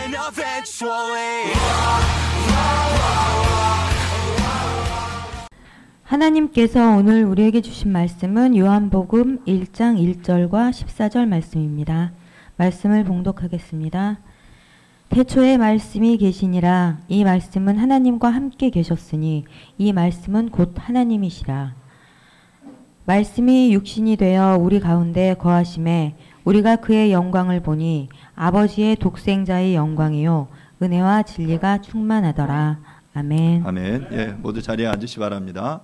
win eventually. 하나님께서 오늘 우리에게 주신 말씀은 요한복음 1장 1절과 14절 말씀입니다. 말씀을 봉독하겠습니다. 태초에 말씀이 계시니라. 이 말씀은 하나님과 함께 계셨으니 이 말씀은 곧 하나님이시라. 말씀이 육신이 되어 우리 가운데 거하심에 우리가 그의 영광을 보니 아버지의 독생자의 영광이요 은혜와 진리가 충만하더라. 아멘. 아멘. 예, 모두 자리에 앉으시 바랍니다.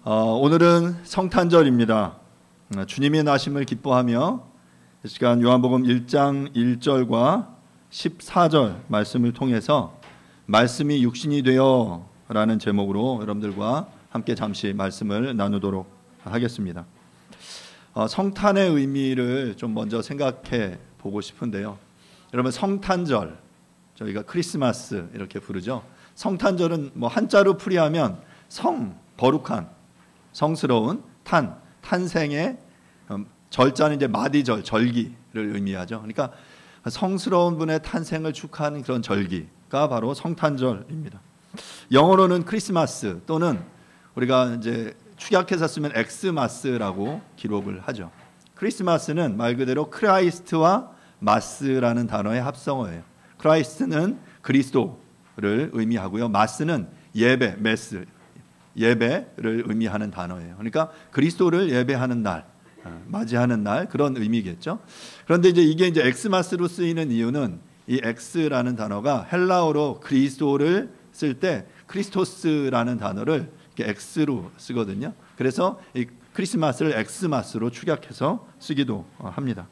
오늘은 성탄절입니다. 주님의 나심을 기뻐하며 이 시간 요한복음 1장 1절과 14절 말씀을 통해서 말씀이 육신이 되어 라는 제목으로 여러분들과 함께 잠시 말씀을 나누도록 하겠습니다. 성탄의 의미를 좀 먼저 생각해 보고 싶은데요. 여러분, 성탄절, 저희가 크리스마스 이렇게 부르죠. 성탄절은 뭐 한자로 풀이하면 성, 거룩한, 성스러운, 탄생의, 절자는 이제 마디절, 절기를 의미하죠. 그러니까 성스러운 분의 탄생을 축하하는 그런 절기가 바로 성탄절입니다. 영어로는 크리스마스 또는 우리가 이제 축약해서 쓰면 엑스마스라고 기록을 하죠. 크리스마스는 말 그대로 크라이스트와 마스라는 단어의 합성어예요. 크라이스트는 그리스도를 의미하고요. 마스는 예배, 메스, 예배를 의미하는 단어예요. 그러니까 그리스도를 예배하는 날, 맞이하는 날, 그런 의미겠죠. 그런데 이게 엑스마스로 쓰이는 이유는 이 엑스라는 단어가 헬라어로 그리스도를 쓸 때 크리스토스라는 단어를 이렇게 엑스로 쓰거든요. 그래서 이 크리스마스를 엑스마스로 축약해서 쓰기도 합니다.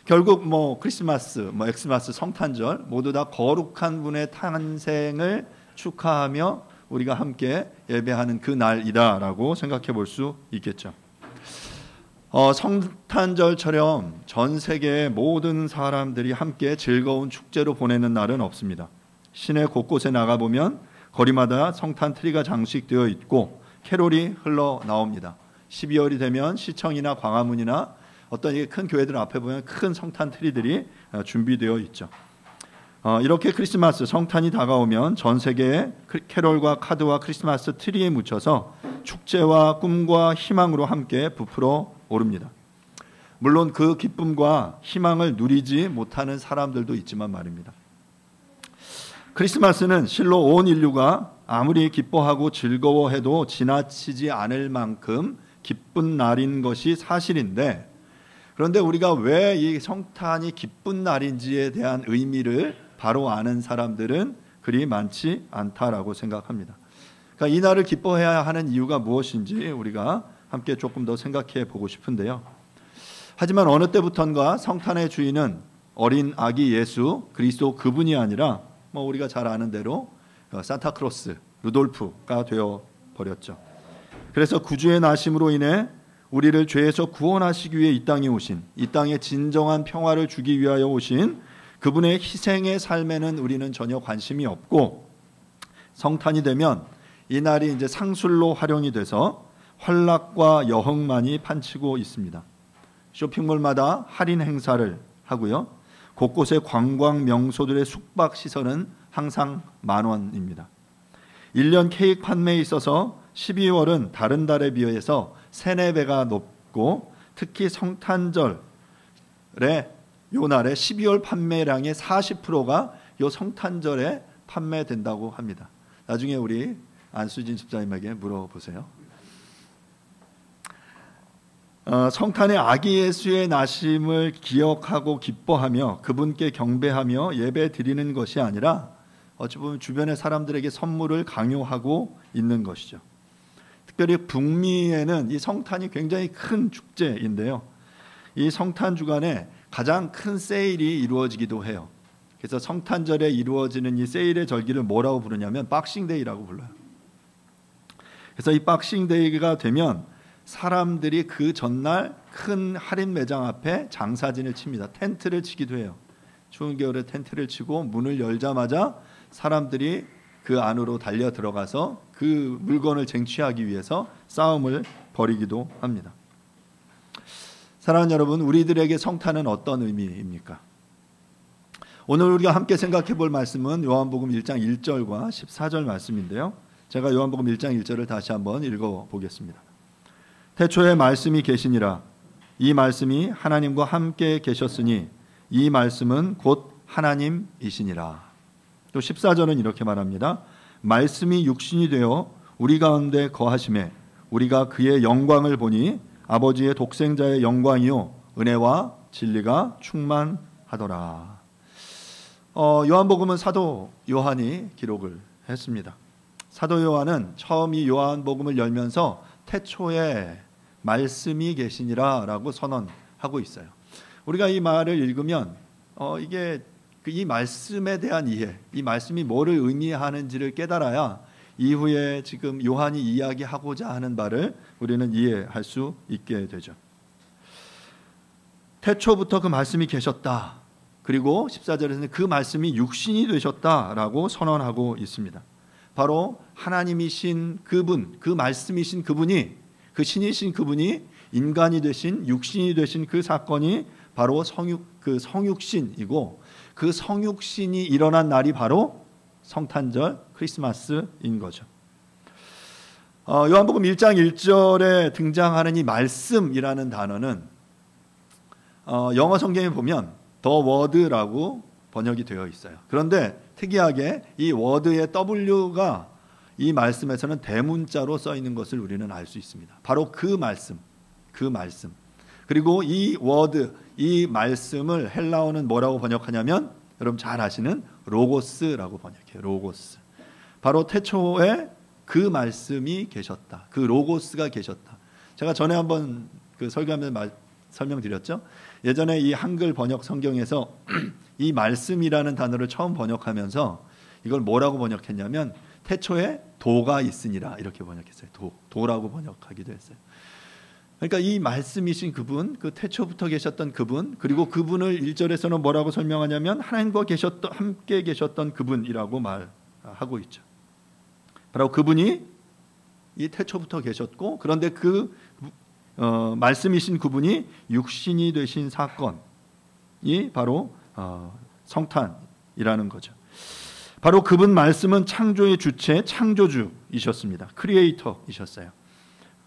결국 크리스마스, 엑스마스, 성탄절 모두 다 거룩한 분의 탄생을 축하하며 우리가 함께 예배하는 그 날이다라고 생각해 볼 수 있겠죠. 성탄절처럼 전 세계의 모든 사람들이 함께 즐거운 축제로 보내는 날은 없습니다. 시내 곳곳에 나가보면 거리마다 성탄 트리가 장식되어 있고 캐롤이 흘러나옵니다. 12월이 되면 시청이나 광화문이나 어떤 큰 교회들 앞에 보면 큰 성탄 트리들이 준비되어 있죠. 이렇게 크리스마스, 성탄이 다가오면 전 세계의 캐롤과 카드와 크리스마스 트리에 묻혀서 축제와 꿈과 희망으로 함께 부풀어 오릅니다. 물론 그 기쁨과 희망을 누리지 못하는 사람들도 있지만 말입니다. 크리스마스는 실로 온 인류가 아무리 기뻐하고 즐거워해도 지나치지 않을 만큼 기쁜 날인 것이 사실인데, 그런데 우리가 왜 이 성탄이 기쁜 날인지에 대한 의미를 바로 아는 사람들은 그리 많지 않다라고 생각합니다. 그러니까 이 날을 기뻐해야 하는 이유가 무엇인지 우리가 함께 조금 더 생각해 보고 싶은데요. 하지만 어느 때부턴가 성탄의 주인은 어린 아기 예수 그리스도 그분이 아니라 우리가 잘 아는 대로 산타크로스, 루돌프가 되어 버렸죠. 그래서 구주의 나심으로 인해 우리를 죄에서 구원하시기 위해 이 땅에 오신, 이 땅에 진정한 평화를 주기 위하여 오신 그분의 희생의 삶에는 우리는 전혀 관심이 없고, 성탄이 되면 이 날이 이제 상술로 활용이 돼서 환락과 여흥만이 판치고 있습니다. 쇼핑몰마다 할인 행사를 하고요. 곳곳의 관광 명소들의 숙박 시설은 항상 10,000원입니다. 1년 케이크 판매에 있어서 12월은 다른 달에 비해서 3-4배가 높고, 특히 성탄절에 요 날에 12월 판매량의 40%가 요 성탄절에 판매된다고 합니다. 나중에 우리 안수진 집사님에게 물어보세요. 성탄의 아기 예수의 나심을 기억하고 기뻐하며 그분께 경배하며 예배 드리는 것이 아니라 어찌 보면 주변의 사람들에게 선물을 강요하고 있는 것이죠. 특별히 북미에는 이 성탄이 굉장히 큰 축제인데요. 이 성탄 주간에 가장 큰 세일이 이루어지기도 해요. 그래서 성탄절에 이루어지는 이 세일의 절기를 뭐라고 부르냐면 박싱데이라고 불러요. 그래서 이 박싱데이가 되면 사람들이 그 전날 큰 할인 매장 앞에 장사진을 칩니다. 텐트를 치기도 해요. 추운 겨울에 텐트를 치고 문을 열자마자 사람들이 그 안으로 달려 들어가서 그 물건을 쟁취하기 위해서 싸움을 벌이기도 합니다. 사랑하는 여러분, 우리들에게 성탄은 어떤 의미입니까? 오늘 우리가 함께 생각해 볼 말씀은 요한복음 1장 1절과 14절 말씀인데요. 제가 요한복음 1장 1절을 다시 한번 읽어 보겠습니다. 태초에 말씀이 계시니라. 이 말씀이 하나님과 함께 계셨으니 이 말씀은 곧 하나님이시니라. 또 14절은 이렇게 말합니다. 말씀이 육신이 되어 우리 가운데 거하심에 우리가 그의 영광을 보니 아버지의 독생자의 영광이요 은혜와 진리가 충만하더라. 요한복음은 사도 요한이 기록을 했습니다. 사도 요한은 처음 이 요한복음을 열면서 태초에 말씀이 계시니라 라고 선언하고 있어요. 우리가 이 말을 읽으면 이게 이 말씀에 대한 이해, 이 말씀이 뭐를 의미하는지를 깨달아야 이후에 지금 요한이 이야기하고자 하는 바를 우리는 이해할 수 있게 되죠. 태초부터 그 말씀이 계셨다. 그리고 14절에서는 그 말씀이 육신이 되셨다라고 선언하고 있습니다. 바로 하나님이신 그분, 그 말씀이신 그분이, 그 신이신 그분이 인간이 되신, 육신이 되신 그 사건이 바로 성육신이고, 그 성육신이 일어난 날이 바로 성탄절 크리스마스인 거죠. 요한복음 1장 1절에 등장하는 이 말씀이라는 단어는 영어 성경에 보면 The Word라고 번역이 되어 있어요. 그런데 특이하게 이 word의 W가 이 말씀에서는 대문자로 써 있는 것을 우리는 알 수 있습니다. 바로 그 말씀. 그리고 이 word, 이 말씀을 헬라어는 뭐라고 번역하냐면 여러분 잘 아시는 로고스라고 번역해요. 로고스. 바로 태초에 그 말씀이 계셨다. 그 로고스가 계셨다. 제가 전에 한번 그 설교하면서 설명드렸죠. 예전에 이 한글 번역 성경에서 이 말씀이라는 단어를 처음 번역하면서 이걸 뭐라고 번역했냐면 태초에 도가 있으니라 이렇게 번역했어요. 도라고 번역하기도 했어요. 그러니까 이 말씀이신 그분, 그 태초부터 계셨던 그분, 그리고 그분을 1절에서는 뭐라고 설명하냐면 하나님과 함께 계셨던 그분이라고 말하고 있죠. 바로 그분이 이 태초부터 계셨고, 그런데 그 말씀이신 그분이 육신이 되신 사건이 바로 성탄이라는 거죠. 바로 그분 말씀은 창조의 주체, 창조주이셨습니다. 크리에이터이셨어요.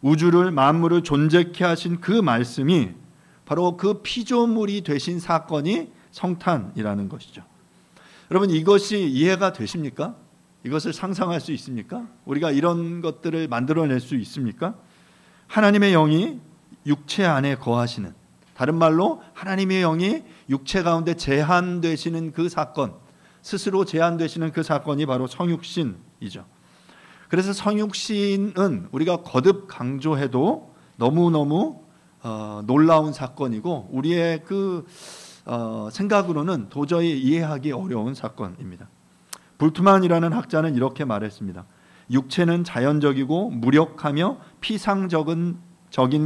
우주를 만물을 존재케 하신 그 말씀이 바로 그 피조물이 되신 사건이 성탄이라는 것이죠. 여러분 이것이 이해가 되십니까? 이것을 상상할 수 있습니까? 우리가 이런 것들을 만들어낼 수 있습니까? 하나님의 영이 육체 안에 거하시는, 다른 말로 하나님의 영이 육체 가운데 제한되시는 그 사건, 스스로 제한되시는 그 사건이 바로 성육신이죠. 그래서 성육신은 우리가 거듭 강조해도 너무너무 놀라운 사건이고 우리의 그 생각으로는 도저히 이해하기 어려운 사건입니다. 불트만이라는 학자는 이렇게 말했습니다. 육체는 자연적이고 무력하며 피상적인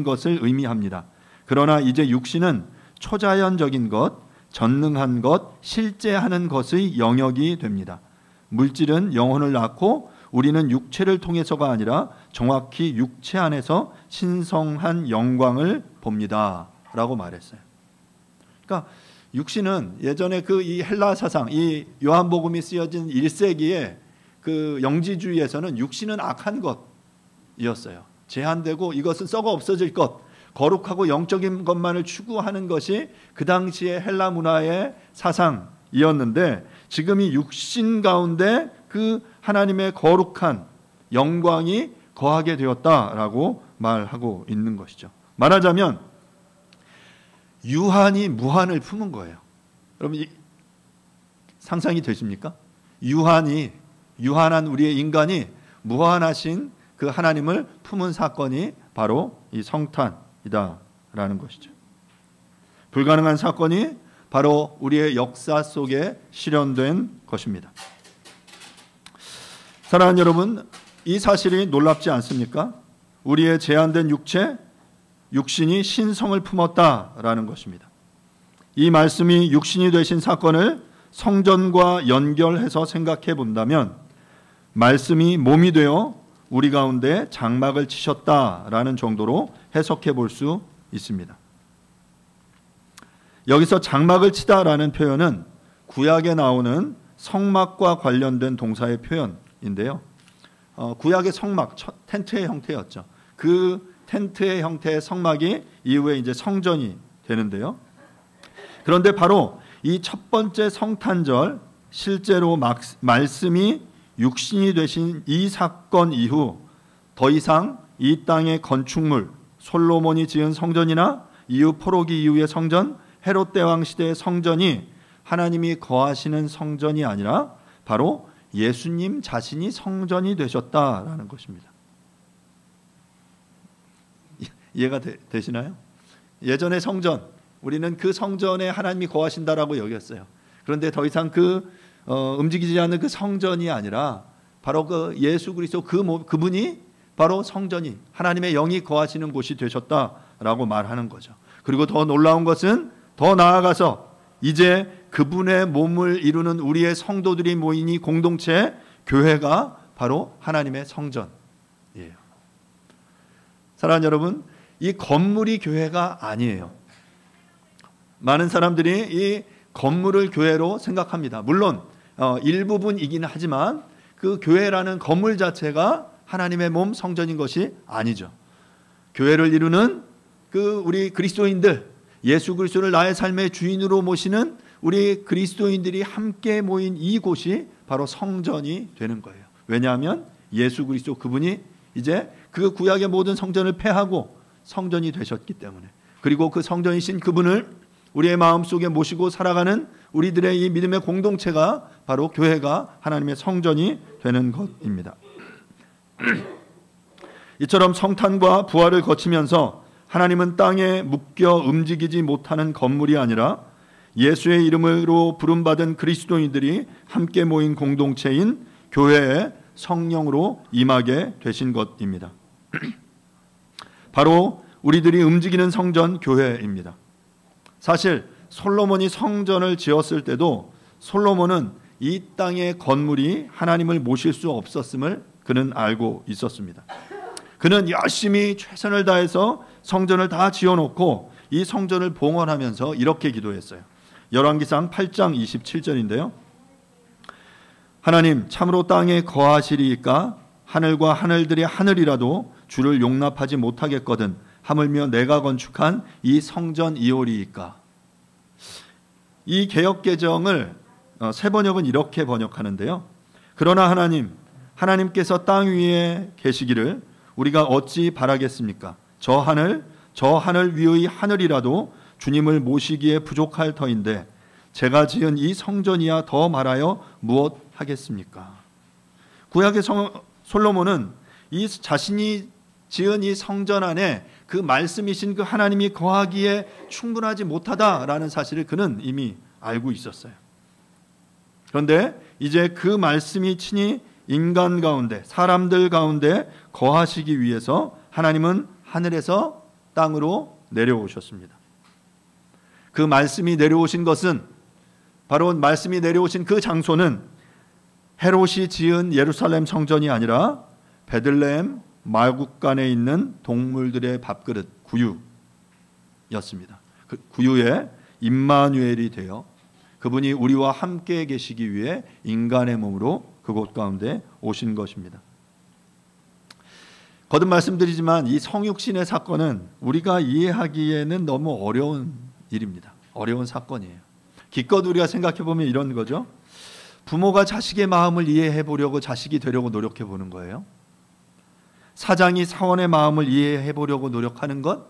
것을 의미합니다. 그러나 이제 육신은 초자연적인 것, 전능한 것, 실제하는 것의 영역이 됩니다. 물질은 영혼을 낳고 우리는 육체를 통해서가 아니라 정확히 육체 안에서 신성한 영광을 봅니다. 라고 말했어요. 그러니까 육신은 예전에 그 이 헬라 사상, 이 요한복음이 쓰여진 1세기에 그 영지주의에서는 육신은 악한 것이었어요. 제한되고 이것은 썩어 없어질 것, 거룩하고 영적인 것만을 추구하는 것이 그 당시의 헬라 문화의 사상이었는데 지금 이 육신 가운데 그 하나님의 거룩한 영광이 거하게 되었다라고 말하고 있는 것이죠. 말하자면 유한이 무한을 품은 거예요. 여러분 상상이 되십니까? 유한한 우리의 인간이 무한하신 그 하나님을 품은 사건이 바로 이 성탄이다라는 것이죠. 불가능한 사건이 바로 우리의 역사 속에 실현된 것입니다. 사랑하는 여러분, 이 사실이 놀랍지 않습니까? 우리의 제한된 육신이 신성을 품었다라는 것입니다. 이 말씀이 육신이 되신 사건을 성전과 연결해서 생각해 본다면 말씀이 몸이 되어 우리 가운데 장막을 치셨다라는 정도로 해석해 볼 수 있습니다. 여기서 장막을 치다라는 표현은 구약에 나오는 성막과 관련된 동사의 표현인데요. 구약의 성막, 텐트의 형태였죠. 그 텐트의 형태의 성막이 이후에 이제 성전이 되는데요. 그런데 바로 이 첫 번째 성탄절, 실제로 말씀이 육신이 되신 이 사건 이후 더 이상 이 땅의 건축물, 솔로몬이 지은 성전이나 이후 포로기 이후의 성전, 헤롯 대왕 시대의 성전이 하나님이 거하시는 성전이 아니라 바로 예수님 자신이 성전이 되셨다라는 것입니다. 이해가 되시나요? 예전의 성전, 우리는 그 성전에 하나님이 거하신다라고 여겼어요. 그런데 더 이상 움직이지 않는 그 성전이 아니라 바로 그 예수 그리스도 그분이 바로 성전이 하나님의 영이 거하시는 곳이 되셨다라고 말하는 거죠. 그리고 더 놀라운 것은 더 나아가서 이제 그분의 몸을 이루는 우리의 성도들이 모인 이 공동체 교회가 바로 하나님의 성전이에요. 사랑하는 여러분, 이 건물이 교회가 아니에요. 많은 사람들이 이 건물을 교회로 생각합니다. 물론 일부분이긴 하지만 그 교회라는 건물 자체가 하나님의 몸 성전인 것이 아니죠. 교회를 이루는 그 우리 그리스도인들, 예수 그리스도를 나의 삶의 주인으로 모시는 우리 그리스도인들이 함께 모인 이곳이 바로 성전이 되는 거예요. 왜냐하면 예수 그리스도 그분이 이제 그 구약의 모든 성전을 폐하고 성전이 되셨기 때문에, 그리고 그 성전이신 그분을 우리의 마음속에 모시고 살아가는 우리들의 이 믿음의 공동체가 바로 교회가 하나님의 성전이 되는 것입니다. 이처럼 성탄과 부활을 거치면서 하나님은 땅에 묶여 움직이지 못하는 건물이 아니라 예수의 이름으로 부름받은 그리스도인들이 함께 모인 공동체인 교회에 성령으로 임하게 되신 것입니다. 바로 우리들이 움직이는 성전 교회입니다. 사실 솔로몬이 성전을 지었을 때도 솔로몬은 이 땅의 건물이 하나님을 모실 수 없었음을 그는 알고 있었습니다. 그는 열심히 최선을 다해서 성전을 다 지어놓고 이 성전을 봉헌하면서 이렇게 기도했어요. 열왕기상 8장 27절인데요. 하나님, 참으로 땅에 거하시리이까? 하늘과 하늘들의 하늘이라도 주를 용납하지 못하겠거든 하물며 내가 건축한 이 성전이오리이까? 이 개역개정을 새 번역은 이렇게 번역하는데요. 그러나 하나님께서 땅 위에 계시기를 우리가 어찌 바라겠습니까? 저 하늘 위의 하늘이라도 주님을 모시기에 부족할 터인데 제가 지은 이 성전이야 더 말하여 무엇 하겠습니까? 구약의 솔로몬은 이 자신이 지은 이 성전 안에 그 말씀이신 그 하나님이 거하기에 충분하지 못하다라는 사실을 그는 이미 알고 있었어요. 그런데 이제 그 말씀이 친히 인간 가운데, 사람들 가운데 거하시기 위해서 하나님은 하늘에서 땅으로 내려오셨습니다. 그 말씀이 내려오신 것은 바로 말씀이 내려오신 그 장소는 헤롯이 지은 예루살렘 성전이 아니라 베들레헴 마국간에 있는 동물들의 밥그릇 구유였습니다. 그 구유에 임마누엘이 되어 그분이 우리와 함께 계시기 위해 인간의 몸으로 그곳 가운데 오신 것입니다. 거듭 말씀드리지만 이 성육신의 사건은 우리가 이해하기에는 너무 어려운 일입니다. 어려운 사건이에요. 기껏 우리가 생각해 보면 이런 거죠. 부모가 자식의 마음을 이해해 보려고 자식이 되려고 노력해 보는 거예요. 사장이 사원의 마음을 이해해 보려고 노력하는 것,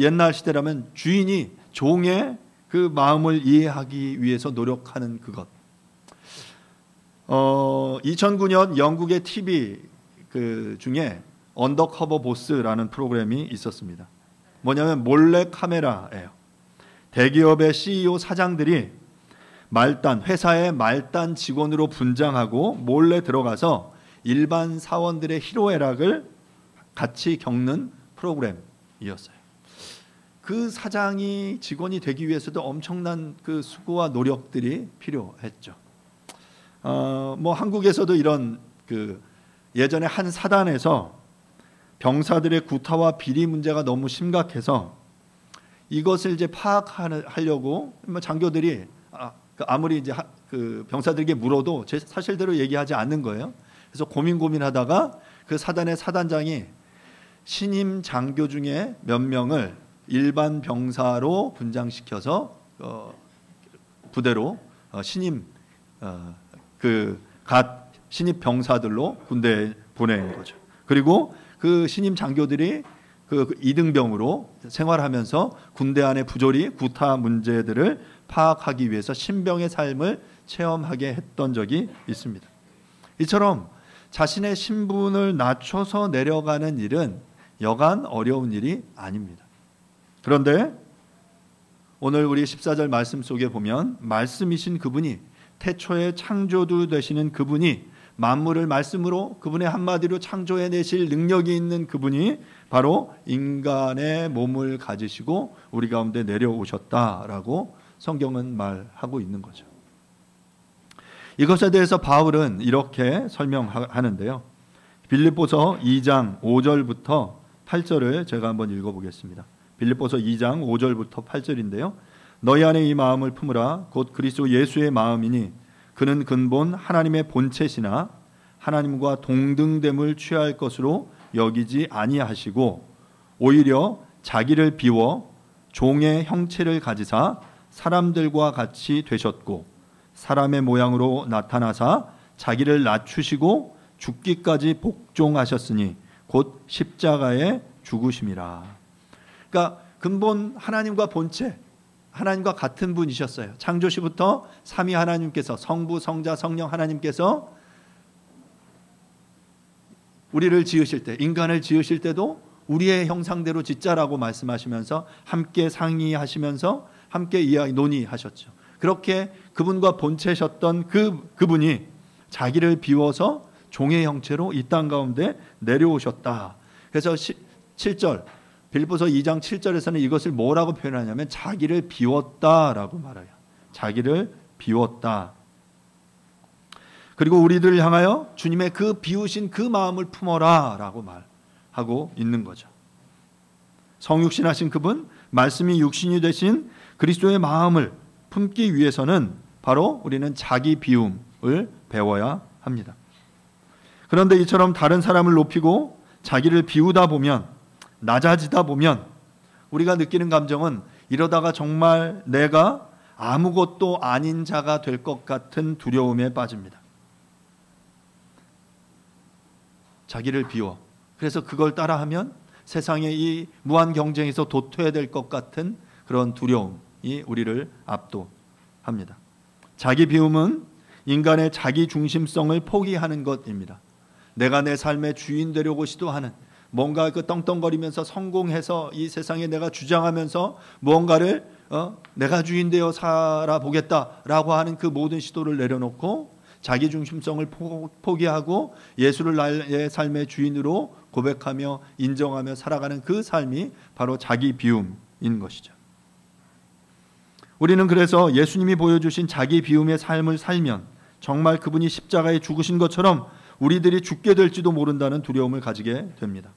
옛날 시대라면 주인이 종의 그 마음을 이해하기 위해서 노력하는 그것. 2009년 영국의 TV 중에 언더커버 보스라는 프로그램이 있었습니다. 뭐냐면 몰래 카메라예요. 대기업의 CEO 사장들이 회사의 말단 직원으로 분장하고 몰래 들어가서 일반 사원들의 희로애락을 같이 겪는 프로그램이었어요. 그 사장이 직원이 되기 위해서도 엄청난 그 수고와 노력들이 필요했죠. 한국에서도 이런 예전에 한 사단에서 병사들의 구타와 비리 문제가 너무 심각해서 이것을 이제 파악하려고 뭐 장교들이 아무리 이제 그 병사들에게 물어도 제 사실대로 얘기하지 않는 거예요. 그래서 고민하다가 그 사단의 사단장이 신임 장교 중에 몇 명을 일반 병사로 분장시켜서 부대로 신임 신입 병사들로 군대에 보낸 거죠. 그리고 그 신임 장교들이 그 이등병으로 생활하면서 군대 안의 부조리, 구타 문제들을 파악하기 위해서 신병의 삶을 체험하게 했던 적이 있습니다. 이처럼 자신의 신분을 낮춰서 내려가는 일은 여간 어려운 일이 아닙니다. 그런데 오늘 우리 14절 말씀 속에 보면 말씀이신 그분이, 태초의 창조주 되시는 그분이, 만물을 말씀으로 그분의 한마디로 창조해내실 능력이 있는 그분이 바로 인간의 몸을 가지시고 우리 가운데 내려오셨다라고 성경은 말하고 있는 거죠. 이것에 대해서 바울은 이렇게 설명하는데요. 빌립보서 2장 5절부터 8절을 제가 한번 읽어보겠습니다. 빌립보서 2장 5절부터 8절인데요. 너희 안에 이 마음을 품으라. 곧 그리스도 예수의 마음이니 그는 근본 하나님의 본체시나 하나님과 동등됨을 취할 것으로 여기지 아니하시고 오히려 자기를 비워 종의 형체를 가지사 사람들과 같이 되셨고 사람의 모양으로 나타나사 자기를 낮추시고 죽기까지 복종하셨으니 곧 십자가에 죽으심이라. 그러니까 근본 하나님과 본체, 하나님과 같은 분이셨어요. 창조시부터 삼위 하나님께서, 성부, 성자, 성령 하나님께서 우리를 지으실 때, 인간을 지으실 때도 우리의 형상대로 짓자라고 말씀하시면서 함께 상의하시면서 함께 논의하셨죠. 그렇게 그분과 본체셨던 그분이 자기를 비워서 종의 형체로 이 땅 가운데 내려오셨다. 그래서 7절 빌립보서 2장 7절에서는 이것을 뭐라고 표현하냐면 자기를 비웠다라고 말해요. 자기를 비웠다. 그리고 우리들을 향하여 주님의 그 비우신 그 마음을 품어라 라고 말하고 있는 거죠. 성육신하신 그분, 말씀이 육신이 되신 그리스도의 마음을 품기 위해서는 바로 우리는 자기 비움을 배워야 합니다. 그런데 이처럼 다른 사람을 높이고 자기를 비우다 보면, 낮아지다 보면 우리가 느끼는 감정은 이러다가 정말 내가 아무것도 아닌 자가 될 것 같은 두려움에 빠집니다. 자기를 비워. 그래서 그걸 따라하면 세상의 이 무한 경쟁에서 도태해야 될 것 같은 그런 두려움이 우리를 압도합니다. 자기 비움은 인간의 자기 중심성을 포기하는 것입니다. 내가 내 삶의 주인 되려고 시도하는, 뭔가 그 떵떵거리면서 성공해서 이 세상에 내가 주장하면서 무언가를 내가 주인 되어 살아보겠다라고 하는 그 모든 시도를 내려놓고 자기 중심성을 포기하고 예수를 나의 삶의 주인으로 고백하며 인정하며 살아가는 그 삶이 바로 자기 비움인 것이죠. 우리는 그래서 예수님이 보여주신 자기 비움의 삶을 살면 정말 그분이 십자가에 죽으신 것처럼 우리들이 죽게 될지도 모른다는 두려움을 가지게 됩니다.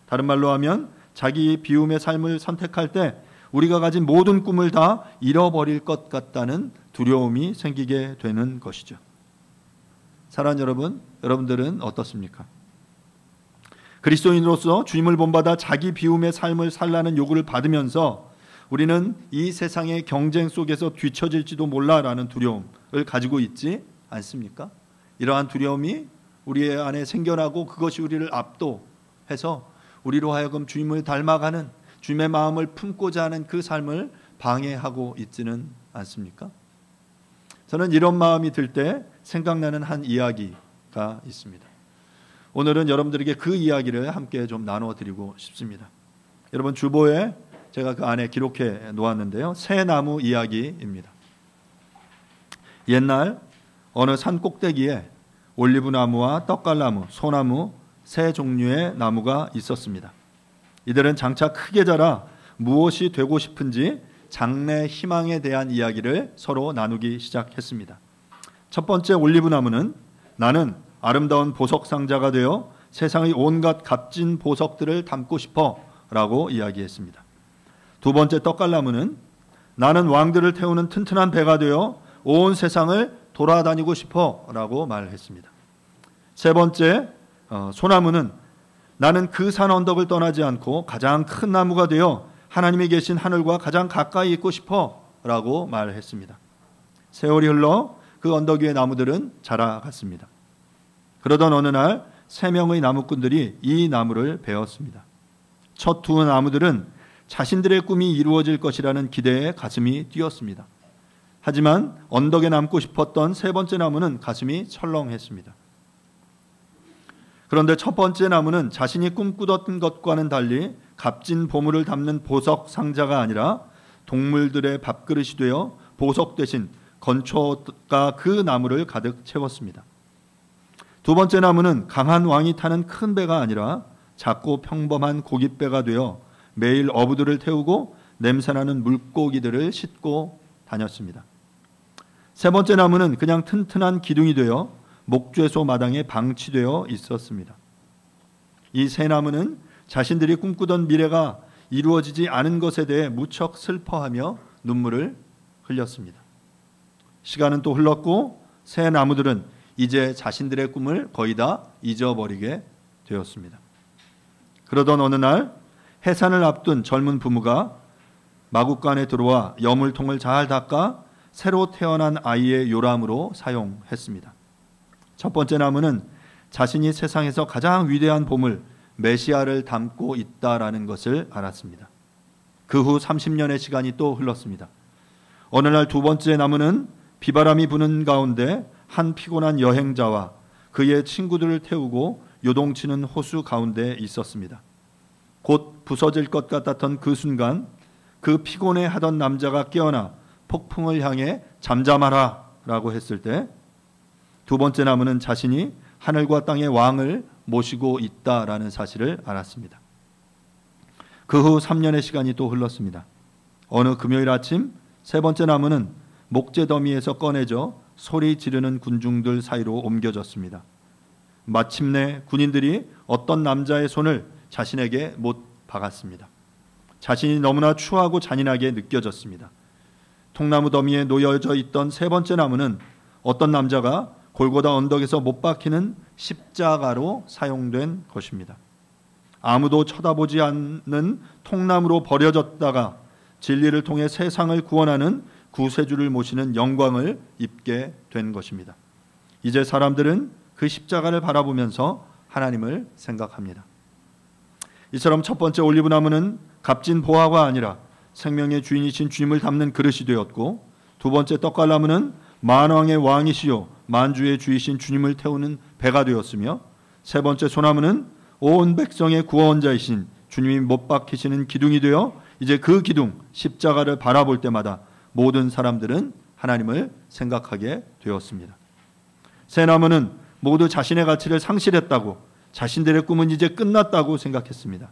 다른 말로 하면 자기 비움의 삶을 선택할 때 우리가 가진 모든 꿈을 다 잃어버릴 것 같다는 두려움이 생기게 되는 것이죠. 사랑하는 여러분, 여러분들은 어떻습니까? 그리스도인으로서 주님을 본받아 자기 비움의 삶을 살라는 요구를 받으면서 우리는 이 세상의 경쟁 속에서 뒤처질지도 몰라라는 두려움을 가지고 있지 않습니까? 이러한 두려움이 우리 안에 생겨나고 그것이 우리를 압도해서 우리로 하여금 주님을 닮아가는, 주님의 마음을 품고자 하는 그 삶을 방해하고 있지는 않습니까? 저는 이런 마음이 들 때 생각나는 한 이야기가 있습니다. 오늘은 여러분들에게 그 이야기를 함께 좀 나누어 드리고 싶습니다. 여러분 주보에 제가 그 안에 기록해 놓았는데요. 새 나무 이야기입니다. 옛날 어느 산 꼭대기에 올리브나무와 떡갈나무, 소나무 세 종류의 나무가 있었습니다. 이들은 장차 크게 자라 무엇이 되고 싶은지 장래 희망에 대한 이야기를 서로 나누기 시작했습니다. 첫 번째 올리브나무는 나는 아름다운 보석 상자가 되어 세상의 온갖 값진 보석들을 담고 싶어 라고 이야기했습니다. 두 번째 떡갈나무는 나는 왕들을 태우는 튼튼한 배가 되어 온 세상을 돌아다니고 싶어 라고 말했습니다. 세 번째 소나무는 나는 그 산 언덕을 떠나지 않고 가장 큰 나무가 되어 하나님이 계신 하늘과 가장 가까이 있고 싶어 라고 말했습니다. 세월이 흘러 그 언덕 위의 나무들은 자라갔습니다. 그러던 어느 날 3명의 나무꾼들이 이 나무를 베었습니다. 첫 두 나무들은 자신들의 꿈이 이루어질 것이라는 기대에 가슴이 뛰었습니다. 하지만 언덕에 남고 싶었던 세 번째 나무는 가슴이 철렁했습니다. 그런데 첫 번째 나무는 자신이 꿈꾸던 것과는 달리 값진 보물을 담는 보석 상자가 아니라 동물들의 밥그릇이 되어 보석 대신 건초가 그 나무를 가득 채웠습니다. 두 번째 나무는 강한 왕이 타는 큰 배가 아니라 작고 평범한 고깃배가 되어 매일 어부들을 태우고 냄새나는 물고기들을 싣고 다녔습니다. 세 번째 나무는 그냥 튼튼한 기둥이 되어 목죄소 마당에 방치되어 있었습니다. 이 세 나무는 자신들이 꿈꾸던 미래가 이루어지지 않은 것에 대해 무척 슬퍼하며 눈물을 흘렸습니다. 시간은 또 흘렀고 세 나무들은 이제 자신들의 꿈을 거의 다 잊어버리게 되었습니다. 그러던 어느 날 해산을 앞둔 젊은 부부가 마구간에 들어와 여물통을 잘 닦아 새로 태어난 아이의 요람으로 사용했습니다. 첫 번째 나무는 자신이 세상에서 가장 위대한 보물 메시아를 담고 있다라는 것을 알았습니다. 그 후 30년의 시간이 또 흘렀습니다. 어느 날 두 번째 나무는 비바람이 부는 가운데 한 피곤한 여행자와 그의 친구들을 태우고 요동치는 호수 가운데 있었습니다. 곧 부서질 것 같았던 그 순간 그 피곤해하던 남자가 깨어나 폭풍을 향해 잠잠하라 라고 했을 때 두 번째 나무는 자신이 하늘과 땅의 왕을 모시고 있다라는 사실을 알았습니다. 그 후 3년의 시간이 또 흘렀습니다. 어느 금요일 아침 세 번째 나무는 목재 더미에서 꺼내져 소리 지르는 군중들 사이로 옮겨졌습니다. 마침내 군인들이 어떤 남자의 손을 자신에게 못 박았습니다. 자신이 너무나 추하고 잔인하게 느껴졌습니다. 통나무 더미에 놓여져 있던 세 번째 나무는 어떤 남자가 골고다 언덕에서 못 박히는 십자가로 사용된 것입니다. 아무도 쳐다보지 않는 통나무로 버려졌다가 진리를 통해 세상을 구원하는 구세주를 모시는 영광을 입게 된 것입니다. 이제 사람들은 그 십자가를 바라보면서 하나님을 생각합니다. 이처럼 첫 번째 올리브나무는 값진 보화가 아니라 생명의 주인이신 주님을 담는 그릇이 되었고, 두 번째 떡갈나무는 만왕의 왕이시요 만주의 주이신 주님을 태우는 배가 되었으며, 세 번째 소나무는 온 백성의 구원자이신 주님이 못 박히시는 기둥이 되어 이제 그 기둥 십자가를 바라볼 때마다 모든 사람들은 하나님을 생각하게 되었습니다. 세 나무는 모두 자신의 가치를 상실했다고, 자신들의 꿈은 이제 끝났다고 생각했습니다.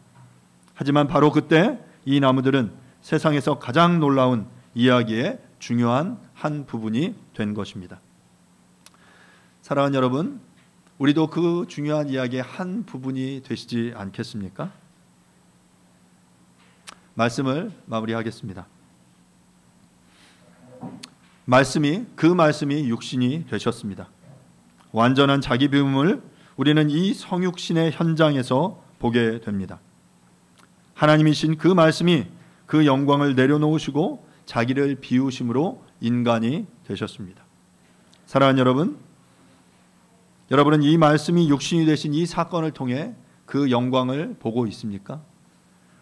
하지만 바로 그때 이 나무들은 세상에서 가장 놀라운 이야기의 중요한 한 부분이 된 것입니다. 사랑하는 여러분, 우리도 그 중요한 이야기의 한 부분이 되시지 않겠습니까? 말씀을 마무리하겠습니다. 그 말씀이 육신이 되셨습니다. 완전한 자기 비움을 우리는 이 성육신의 현장에서 보게 됩니다. 하나님이신 그 말씀이 그 영광을 내려놓으시고 자기를 비우심으로 인간이 되셨습니다. 사랑하는 여러분, 여러분은 이 말씀이 육신이 되신 이 사건을 통해 그 영광을 보고 있습니까?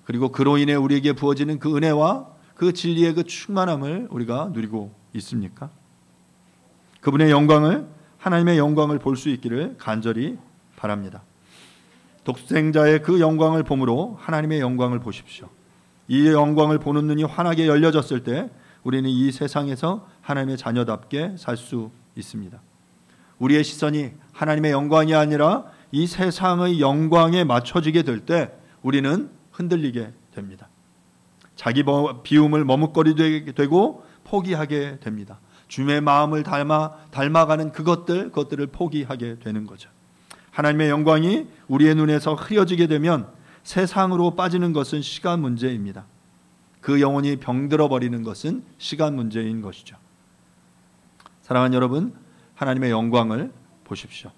그리고 그로 인해 우리에게 부어지는 그 은혜와 그 진리의 그 충만함을 우리가 누리고 있습니까? 그분의 영광을, 하나님의 영광을 볼 수 있기를 간절히 바랍니다. 독생자의 그 영광을 보므로 하나님의 영광을 보십시오. 이 영광을 보는 눈이 환하게 열려졌을 때 우리는 이 세상에서 하나님의 자녀답게 살 수 있습니다. 우리의 시선이 하나님의 영광이 아니라 이 세상의 영광에 맞춰지게 될 때 우리는 흔들리게 됩니다. 자기 비움을 머뭇거리게 되고 포기하게 됩니다. 주님의 마음을 닮아가는 그것들을 포기하게 되는 거죠. 하나님의 영광이 우리의 눈에서 흐려지게 되면 세상으로 빠지는 것은 시간 문제입니다. 그 영혼이 병들어 버리는 것은 시간 문제인 것이죠. 사랑하는 여러분, 하나님의 영광을 보십시오.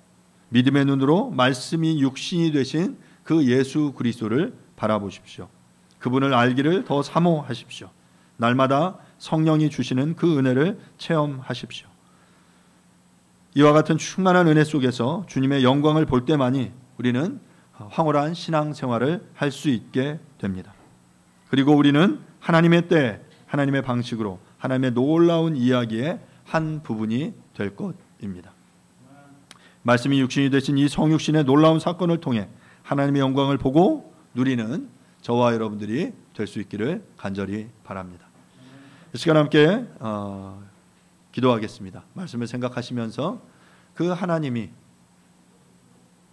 믿음의 눈으로 말씀이 육신이 되신 그 예수 그리스도를 바라보십시오. 그분을 알기를 더 사모하십시오. 날마다 성령이 주시는 그 은혜를 체험하십시오. 이와 같은 충만한 은혜 속에서 주님의 영광을 볼 때만이 우리는 황홀한 신앙생활을 할 수 있게 됩니다. 그리고 우리는 하나님의 때, 하나님의 방식으로 하나님의 놀라운 이야기의 한 부분이 될 것입니다. 말씀이 육신이 되신 이 성육신의 놀라운 사건을 통해 하나님의 영광을 보고 누리는 저와 여러분들이 될 수 있기를 간절히 바랍니다. 이 시간 함께 기도하겠습니다. 말씀을 생각하시면서 그 하나님이,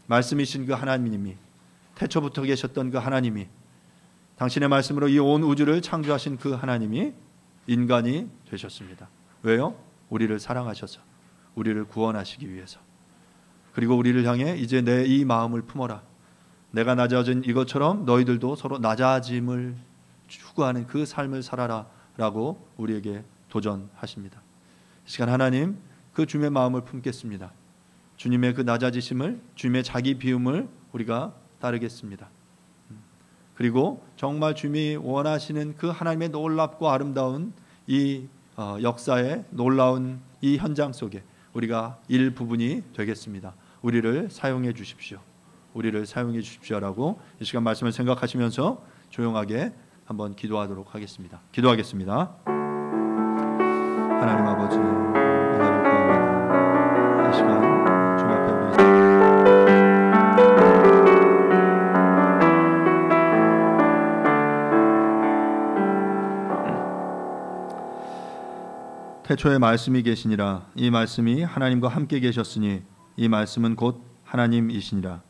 말씀이신 그 하나님이, 태초부터 계셨던 그 하나님이, 당신의 말씀으로 이 온 우주를 창조하신 그 하나님이 인간이 되셨습니다. 왜요? 우리를 사랑하셔서, 우리를 구원하시기 위해서. 그리고 우리를 향해 이제 내 이 마음을 품어라. 내가 낮아진 이것처럼 너희들도 서로 낮아짐을 추구하는 그 삶을 살아라 라고 우리에게 도전하십니다. 이 시간 하나님, 그 주님의 마음을 품겠습니다. 주님의 그 낮아지심을, 주님의 자기 비움을 우리가 따르겠습니다. 그리고 정말 주님이 원하시는 그 하나님의 놀랍고 아름다운 이 역사의 놀라운 이 현장 속에 우리가 일부분이 되겠습니다. 우리를 사용해 주십시오. 우리를 사용해 주십시오라고 이 시간 말씀을 생각하시면서 조용하게 한번 기도하도록 하겠습니다. 기도하겠습니다. 하나님 아버지, 은혜를 구합니다. 이 시간 주님 앞에 태초에 말씀이 계시니라. 이 말씀이 하나님과 함께 계셨으니 이 말씀은 곧 하나님이시니라.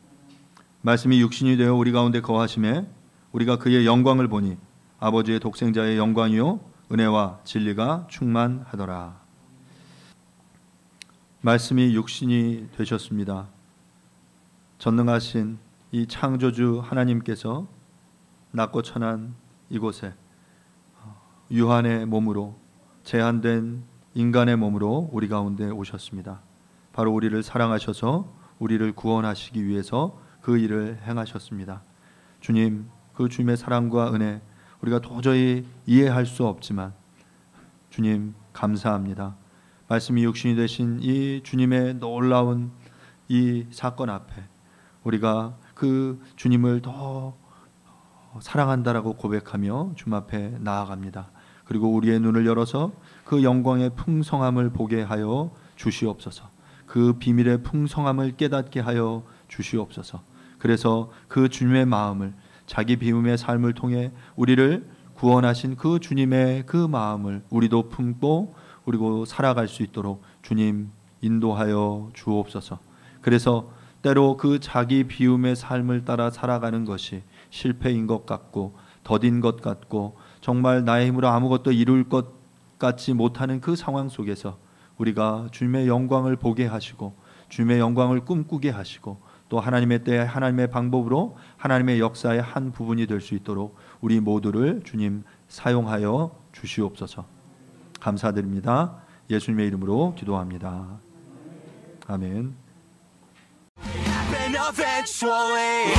말씀이 육신이 되어 우리 가운데 거하심에 우리가 그의 영광을 보니 아버지의 독생자의 영광이요 은혜와 진리가 충만하더라. 말씀이 육신이 되셨습니다. 전능하신 이 창조주 하나님께서 낮고 천한 이곳에 유한의 몸으로, 제한된 인간의 몸으로 우리 가운데 오셨습니다. 바로 우리를 사랑하셔서 우리를 구원하시기 위해서 그 일을 행하셨습니다. 주님, 그 주님의 사랑과 은혜 우리가 도저히 이해할 수 없지만 주님 감사합니다. 말씀이 육신이 되신 이 주님의 놀라운 이 사건 앞에 우리가 그 주님을 더 사랑한다라고 고백하며 주님 앞에 나아갑니다. 그리고 우리의 눈을 열어서 그 영광의 풍성함을 보게 하여 주시옵소서. 그 비밀의 풍성함을 깨닫게 하여 주시옵소서. 그래서 그 주님의 마음을, 자기 비움의 삶을 통해 우리를 구원하신 그 주님의 그 마음을 우리도 품고 그리고 살아갈 수 있도록 주님 인도하여 주옵소서. 그래서 때로 그 자기 비움의 삶을 따라 살아가는 것이 실패인 것 같고 더딘 것 같고 정말 나의 힘으로 아무것도 이룰 것 같지 못하는 그 상황 속에서 우리가 주님의 영광을 보게 하시고 주님의 영광을 꿈꾸게 하시고 또 하나님의 때에 하나님의 방법으로 하나님의 역사의 한 부분이 될 수 있도록 우리 모두를 주님 사용하여 주시옵소서. 감사드립니다. 예수님의 이름으로 기도합니다. 아멘. Eventually